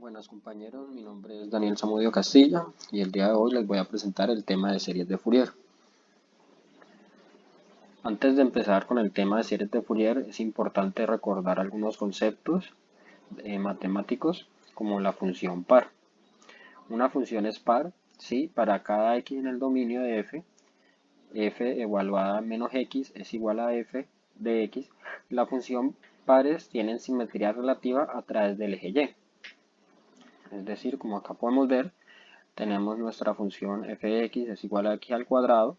Buenas compañeros, mi nombre es Daniel Zamudio Castilla y el día de hoy les voy a presentar el tema de series de Fourier. Antes de empezar con el tema de series de Fourier es importante recordar algunos conceptos matemáticos como la función par. Una función es par si para cada x en el dominio de f evaluada a menos x es igual a f de x, la función pares tienen simetría relativa a través del eje y. Es decir, como acá podemos ver, tenemos nuestra función f de x es igual a x al cuadrado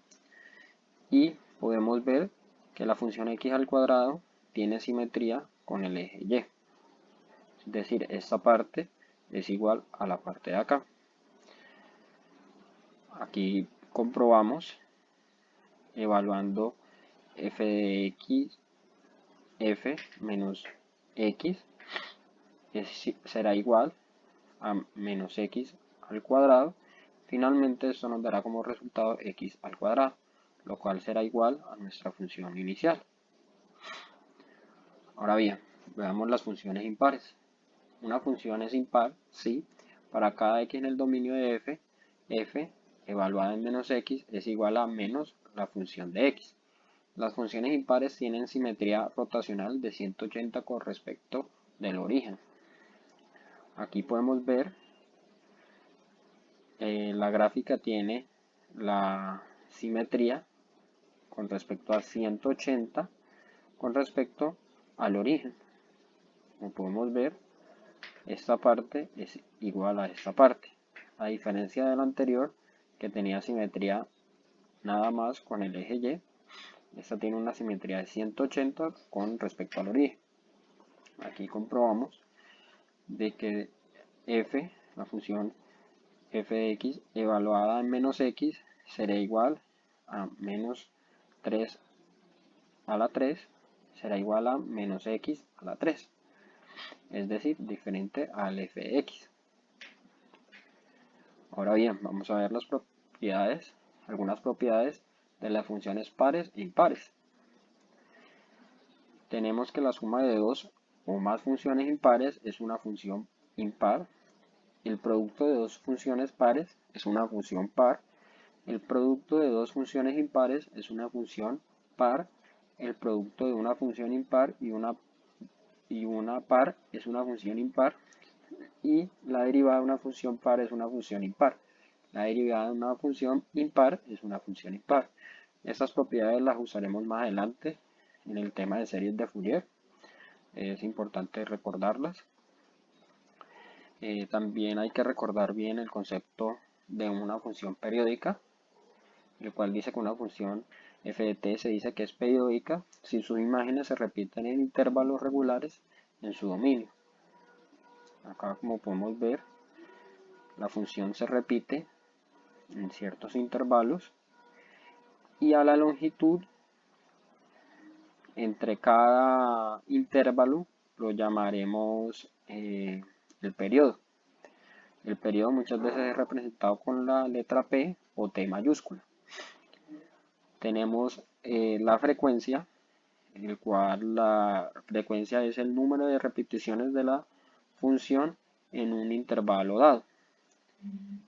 y podemos ver que la función x al cuadrado tiene simetría con el eje y. Es decir, esta parte es igual a la parte de acá. Aquí comprobamos evaluando f de x, f menos x será igual a menos x al cuadrado. Finalmente esto nos dará como resultado x al cuadrado, lo cual será igual a nuestra función inicial. Ahora bien, veamos las funciones impares. Una función es impar si para cada x en el dominio de f evaluada en menos x es igual a menos la función de x. Las funciones impares tienen simetría rotacional de 180 con respecto del origen. Aquí podemos ver la gráfica tiene la simetría con respecto a 180 con respecto al origen. Como podemos ver, esta parte es igual a esta parte, a diferencia de la anterior que tenía simetría nada más con el eje y. Esta tiene una simetría de 180 con respecto al origen. Aquí comprobamos de que f, la función f de x evaluada en menos x será igual a menos 3 a la 3 será igual a menos x a la 3, es decir, diferente al f de x. Ahora bien, vamos a ver las propiedades, algunas propiedades de las funciones pares e impares. Tenemos que la suma de dos o más funciones impares es una función impar. El producto de dos funciones pares es una función par. El producto de dos funciones impares es una función par. El producto de una función impar y una par es una función impar. Y la derivada de una función par es una función impar. La derivada de una función impar es una función impar. Estas propiedades las usaremos más adelante en el tema de series de Fourier. Es importante recordarlas. También hay que recordar bien el concepto de una función periódica, el cual dice que una función f de t se dice que es periódica si sus imágenes se repiten en intervalos regulares en su dominio. Acá, como podemos ver, la función se repite en ciertos intervalos y a la longitud entre cada intervalo lo llamaremos el periodo. El periodo muchas veces es representado con la letra P o T mayúscula. Tenemos la frecuencia, en el cual la frecuencia es el número de repeticiones de la función en un intervalo dado.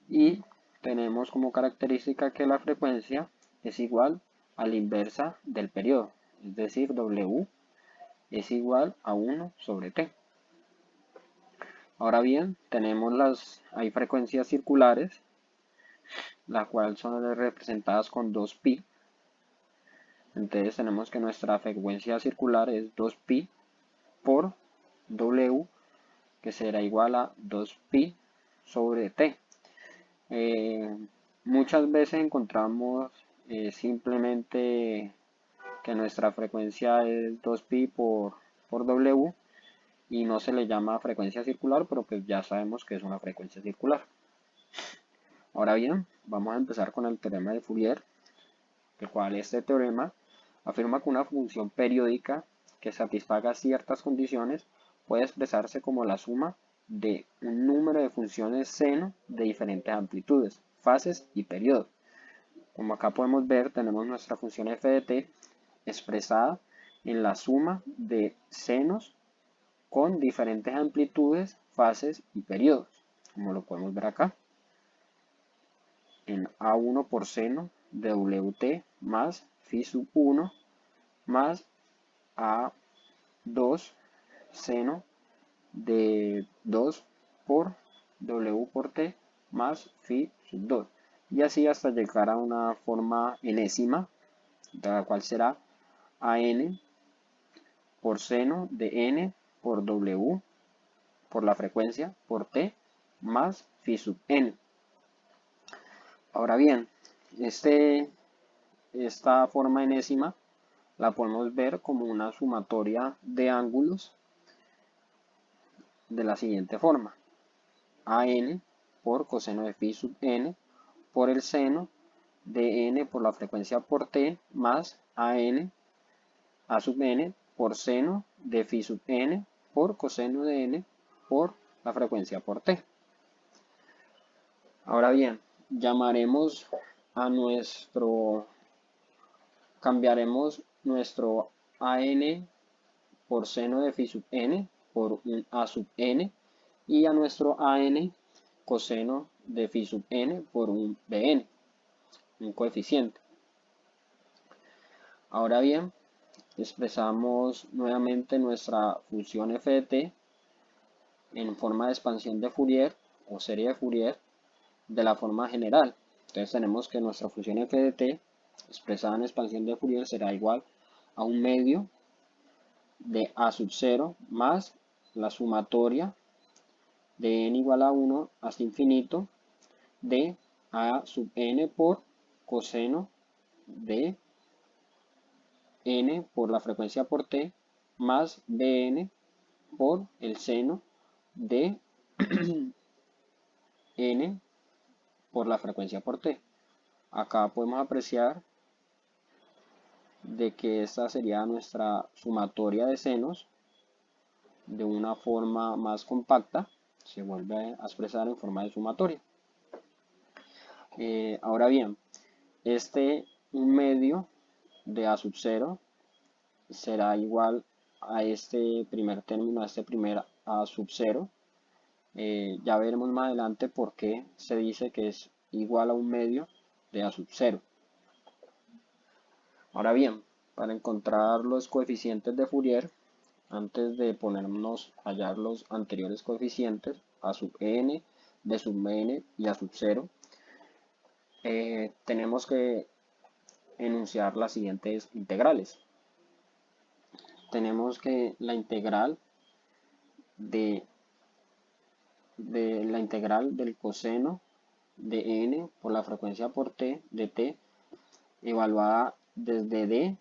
Y tenemos como característica que la frecuencia es igual a la inversa del periodo, es decir, W es igual a 1 sobre T. Ahora bien, hay frecuencias circulares, las cuales son representadas con 2pi. Entonces tenemos que nuestra frecuencia circular es 2pi por W, que será igual a 2pi sobre T. Muchas veces encontramos simplemente que nuestra frecuencia es 2pi por W y no se le llama frecuencia circular, pero pues ya sabemos que es una frecuencia circular. Ahora bien, vamos a empezar con el teorema de Fourier, el cual este teorema afirma que una función periódica que satisfaga ciertas condiciones puede expresarse como la suma de un número de funciones seno de diferentes amplitudes, fases y periodos. Como acá podemos ver, tenemos nuestra función f de t expresada en la suma de senos con diferentes amplitudes, fases y periodos, como lo podemos ver acá, en A1 por seno de WT más phi sub 1 más A2 seno de 2 por W por T más phi sub 2. Y así hasta llegar a una forma enésima, la cual será AN por seno de N por W por la frecuencia por T más phi sub N. Ahora bien, esta forma enésima la podemos ver como una sumatoria de ángulos de la siguiente forma: AN por coseno de phi sub n por el seno de n por la frecuencia por t más AN A sub n por seno de phi sub n por coseno de n por la frecuencia por t. Ahora bien, cambiaremos nuestro AN por seno de phi sub n por un A sub n y a nuestro AN coseno de phi sub n por un Bn, un coeficiente. Ahora bien, expresamos nuevamente nuestra función f de t en forma de expansión de Fourier o serie de Fourier de la forma general. Entonces tenemos que nuestra función f de t expresada en expansión de Fourier será igual a un medio de a sub 0 más la sumatoria de n igual a 1 hasta infinito de a sub n por coseno de n por la frecuencia por t más bn por el seno de n por la frecuencia por t. Acá podemos apreciar de que esta sería nuestra sumatoria de senos de una forma más compacta, se vuelve a expresar en forma de sumatoria. Ahora bien, un medio de a sub 0 será igual a este primer término, a este primer a sub 0. Ya veremos más adelante por qué se dice que es igual a un medio de a sub 0. Ahora bien, para encontrar los coeficientes de Fourier, antes de ponernos a hallar los anteriores coeficientes, a sub n, b sub n y a sub 0, tenemos que enunciar las siguientes integrales. Tenemos que la integral del coseno de n por la frecuencia por t de t, evaluada desde d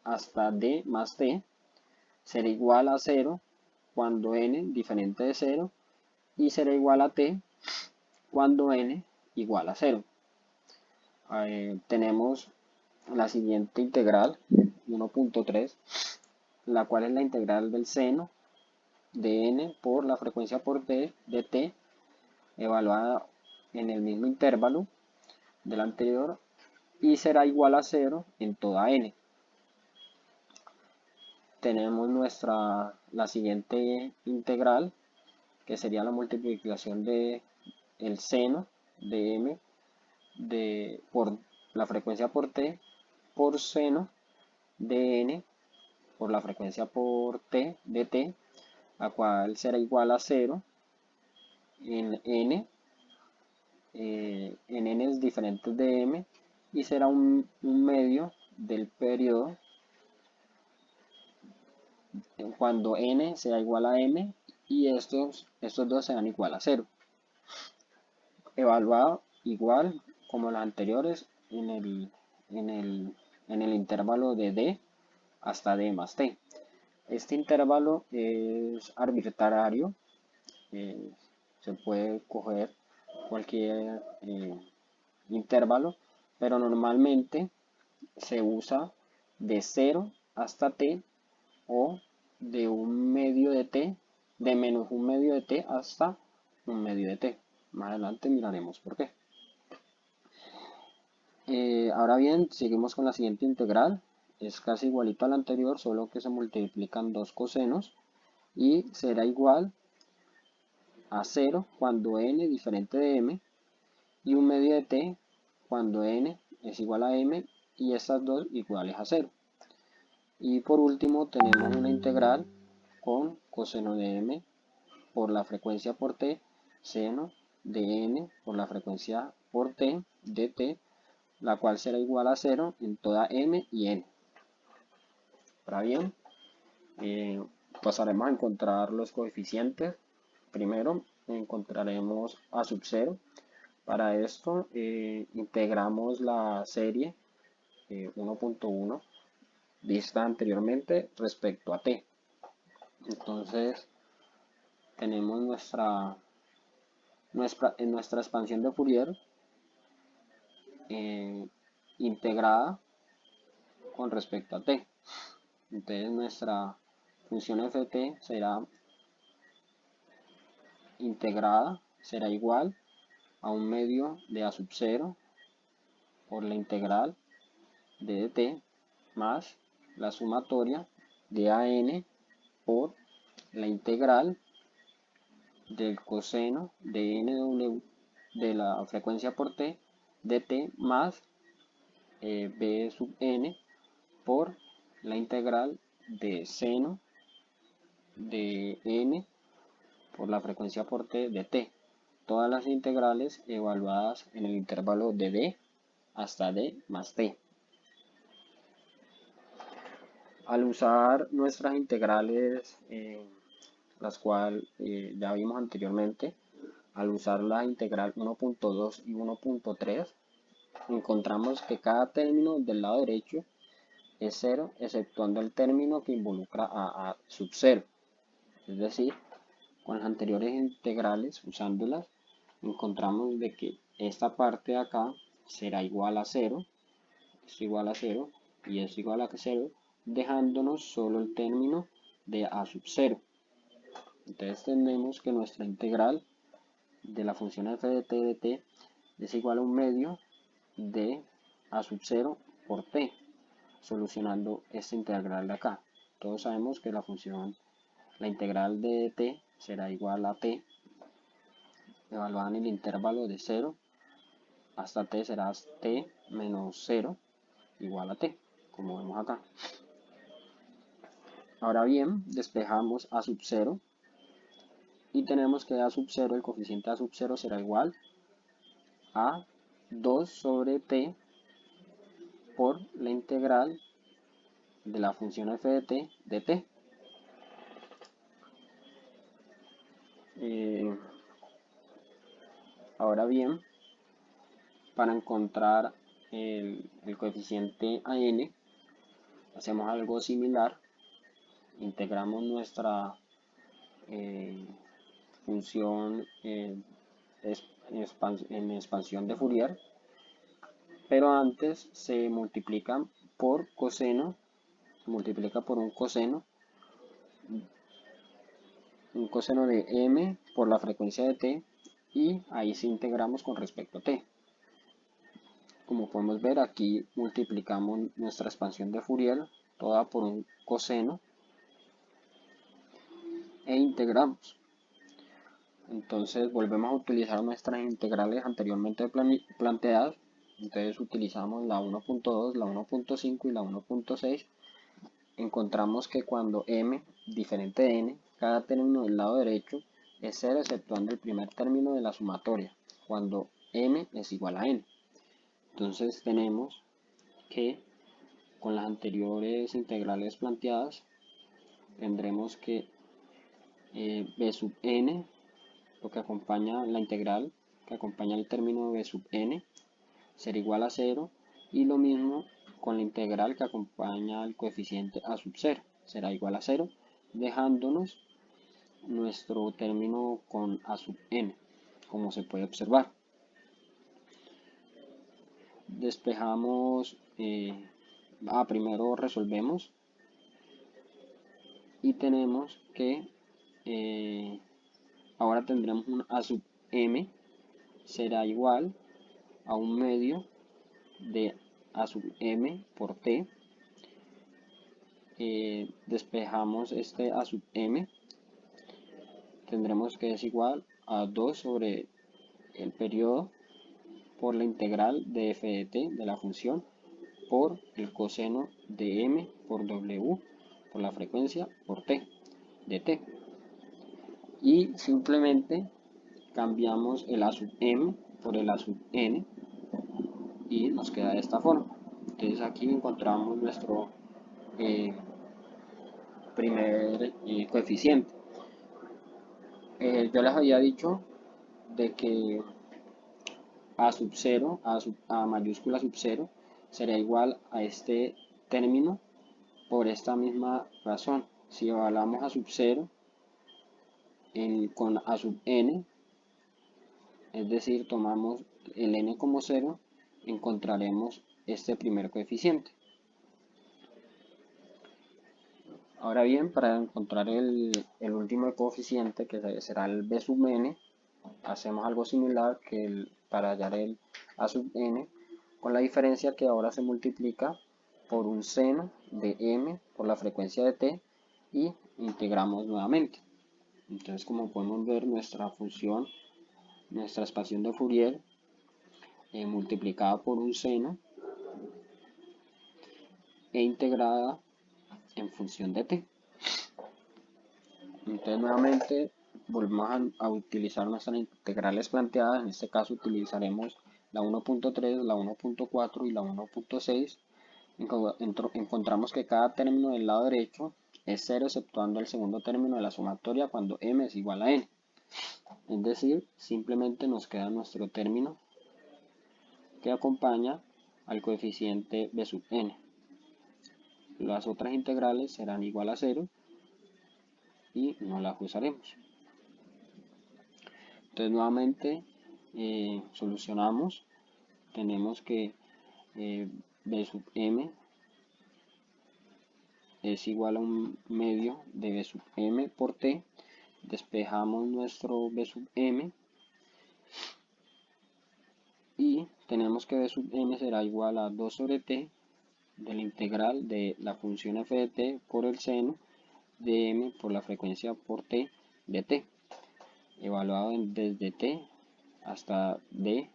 hasta d más t, será igual a 0 cuando n diferente de 0 y será igual a t cuando n igual a 0. Tenemos la siguiente integral, 1.3, la cual es la integral del seno de n por la frecuencia por t de t, evaluada en el mismo intervalo del anterior y será igual a 0 en toda n. Tenemos la siguiente integral, que sería la multiplicación de el seno de m por la frecuencia por t por seno de n por la frecuencia por t de t, la cual será igual a 0 en n diferentes de m y será un medio del periodo cuando n sea igual a m y estos dos sean igual a 0. Evaluado igual como las anteriores en el intervalo de d hasta d más t. Este intervalo es arbitrario, se puede coger cualquier intervalo, pero normalmente se usa de 0 hasta t o de un medio de t, de menos un medio de t hasta un medio de t. Más adelante miraremos por qué. Ahora bien, seguimos con la siguiente integral. Es casi igualito a la anterior, solo que se multiplican dos cosenos y será igual a 0 cuando n es diferente de m y 1/2 de t cuando n es igual a m y estas dos iguales a 0. Y por último tenemos una integral con coseno de m por la frecuencia por t, seno de n por la frecuencia por t de t, la cual será igual a 0 en toda m y n. Ahora bien, pasaremos a encontrar los coeficientes. Primero encontraremos a sub 0. Para esto integramos la serie 1.1 vista anteriormente respecto a t. Entonces tenemos nuestra expansión de Fourier integrada con respecto a t. Entonces nuestra función f de t será integrada, será igual a 1/2 de a sub 0 por la integral de dt más la sumatoria de an por la integral del coseno de nw de la frecuencia por t dt más b sub n por la integral de seno de n por la frecuencia por t de t. Todas las integrales evaluadas en el intervalo de d hasta d más t. Al usar nuestras integrales, las cuales ya vimos anteriormente, al usar la integral 1.2 y 1.3, encontramos que cada término del lado derecho es 0, exceptuando el término que involucra a sub 0. Es decir, con las anteriores integrales, usándolas, encontramos de que esta parte de acá será igual a 0, es igual a 0 y es igual a 0, dejándonos solo el término de a sub 0. Entonces tenemos que nuestra integral de la función f de t de t es igual a 1/2 de a sub 0 por t, solucionando esta integral de acá. Todos sabemos que la integral de t será igual a t, evaluada en el intervalo de 0 hasta t será t menos 0 igual a t, como vemos acá. Ahora bien, despejamos a sub 0 y tenemos que a sub 0, el coeficiente a sub 0 será igual a 2 sobre t por la integral de la función f de t de t. Ahora bien, para encontrar el coeficiente a n, hacemos algo similar. Integramos nuestra función en expansión de Fourier, pero antes se multiplica por coseno, se multiplica por un coseno de m por la frecuencia de t, y ahí sí integramos con respecto a t. Como podemos ver, aquí multiplicamos nuestra expansión de Fourier toda por un coseno e integramos. Entonces volvemos a utilizar nuestras integrales anteriormente planteadas. Entonces utilizamos la 1.2, la 1.5 y la 1.6. Encontramos que cuando m diferente de n, cada término del lado derecho es 0 exceptuando el primer término de la sumatoria, cuando m es igual a n. Entonces tenemos que con las anteriores integrales planteadas tendremos que b sub n, lo que acompaña la integral que acompaña el término b sub n, será igual a 0, y lo mismo con la integral que acompaña el coeficiente a sub 0, será igual a 0, dejándonos nuestro término con a sub n, como se puede observar. Despejamos, primero resolvemos y tenemos que ahora tendremos un a sub m será igual a 1/2 de a sub m por t. Despejamos este a sub m tendremos que es igual a 2 sobre el periodo por la integral de f de t de la función por el coseno de m por w por la frecuencia por t de t. Y simplemente cambiamos el a sub m por el a sub n y nos queda de esta forma. Entonces aquí encontramos nuestro primer coeficiente. Yo les había dicho de que a sub 0, a mayúscula sub 0, será igual a este término por esta misma razón. Si evaluamos a sub 0 con a sub n, es decir, tomamos el n como 0, encontraremos este primer coeficiente. Ahora bien, para encontrar el último coeficiente, que será el b sub n, hacemos algo similar que para hallar el a sub n, con la diferencia que ahora se multiplica por un seno de m por la frecuencia de t y integramos nuevamente. Entonces, como podemos ver, nuestra función, nuestra expansión de Fourier multiplicada por un seno e integrada en función de t. Entonces, nuevamente volvemos a utilizar nuestras integrales planteadas. En este caso utilizaremos la 1.3, la 1.4 y la 1.6. Encontramos que cada término del lado derecho es 0 exceptuando el segundo término de la sumatoria cuando m es igual a n. Es decir, simplemente nos queda nuestro término que acompaña al coeficiente b sub n. Las otras integrales serán igual a 0 y no las usaremos. Entonces nuevamente solucionamos. Tenemos que b sub m es igual a un medio de b sub m por t. Despejamos nuestro b sub m y tenemos que b sub m será igual a 2 sobre t de la integral de la función f de t por el seno de m por la frecuencia por t de t, evaluado desde t hasta d,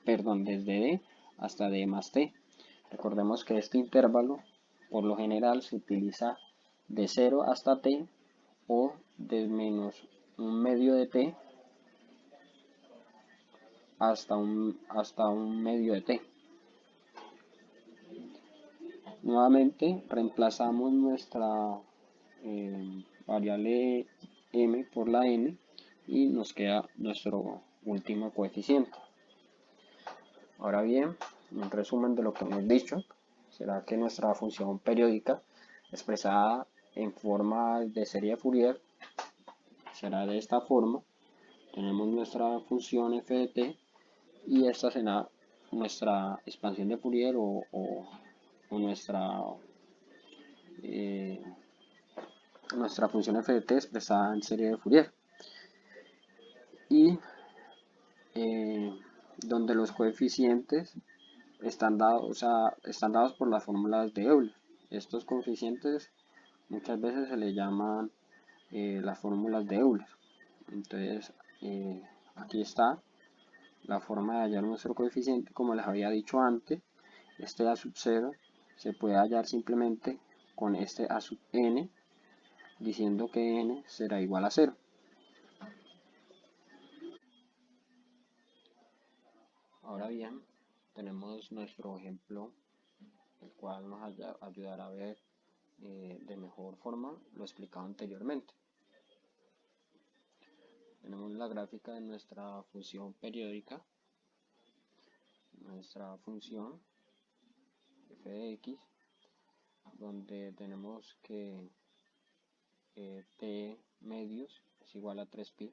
desde d hasta d más t. Recordemos que este intervalo por lo general se utiliza de 0 hasta t o de menos un medio de t hasta un medio de t. Nuevamente reemplazamos nuestra variable m por la n y nos queda nuestro último coeficiente. Ahora bien, un resumen de lo que hemos dicho será que nuestra función periódica expresada en forma de serie de Fourier será de esta forma. Tenemos nuestra función f de t y esta será nuestra expansión de Fourier o nuestra función f de t expresada en serie de Fourier. Y donde los coeficientes están dados por las fórmulas de Euler. Estos coeficientes muchas veces se les llaman las fórmulas de Euler. Entonces aquí está la forma de hallar nuestro coeficiente. Como les había dicho antes, este a sub 0 se puede hallar simplemente con este a sub n, diciendo que n será igual a 0. Ahora bien, tenemos nuestro ejemplo, el cual nos ayudará a ver de mejor forma lo explicado anteriormente. Tenemos la gráfica de nuestra función periódica, nuestra función f de x, donde tenemos que t medios es igual a 3pi.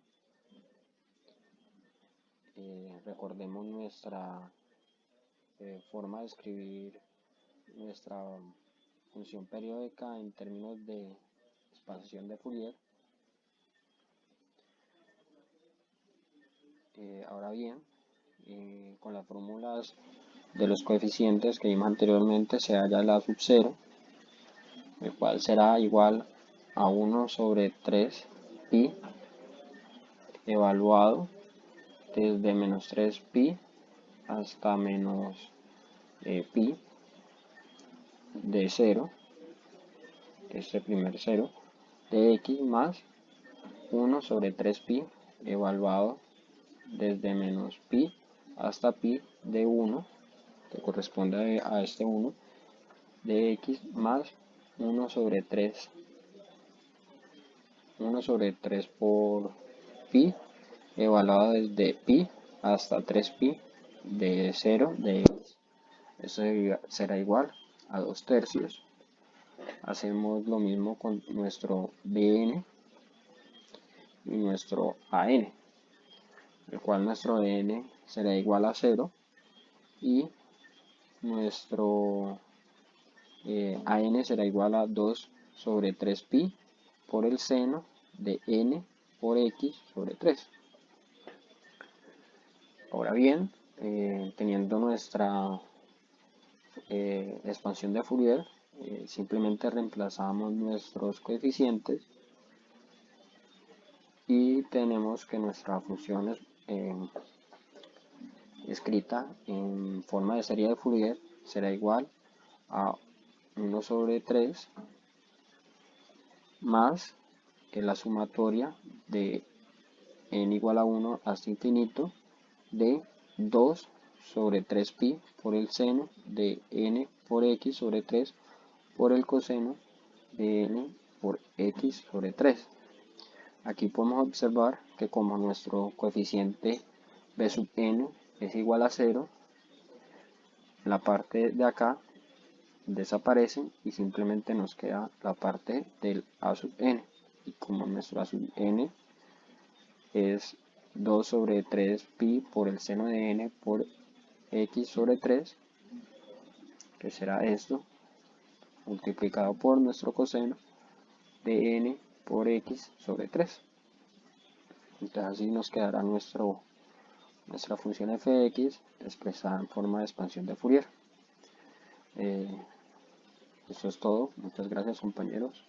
Recordemos nuestra forma de escribir nuestra función periódica en términos de expansión de Fourier. Ahora bien, con las fórmulas de los coeficientes que vimos anteriormente se halla el a sub 0, el cual será igual a 1 sobre 3 pi evaluado desde menos 3pi hasta menos pi de 0, este primer 0, de x más 1 sobre 3pi evaluado desde menos pi hasta pi de 1, que corresponde a este 1, de x más 1 sobre 3, 1 sobre 3 por pi, evaluado desde pi hasta 3pi de 0 de x. Eso será igual a 2 tercios. Hacemos lo mismo con nuestro bn y nuestro an, el cual nuestro bn será igual a 0 y nuestro an será igual a 2 sobre 3pi por el seno de n por x sobre 3. Ahora bien, teniendo nuestra expansión de Fourier, simplemente reemplazamos nuestros coeficientes y tenemos que nuestra función es escrita en forma de serie de Fourier será igual a 1 sobre 3 más la sumatoria de n igual a 1 hasta infinito de 2 sobre 3pi por el seno de n por x sobre 3 por el coseno de n por x sobre 3. Aquí podemos observar que como nuestro coeficiente b sub n es igual a 0, la parte de acá desaparece y simplemente nos queda la parte del a sub n. Y como nuestro a sub n es 2 sobre 3pi por el seno de n por x sobre 3, que será esto, multiplicado por nuestro coseno de n por x sobre 3. Entonces así nos quedará nuestra función f de x expresada en forma de expansión de Fourier. Eso es todo. Muchas gracias, compañeros.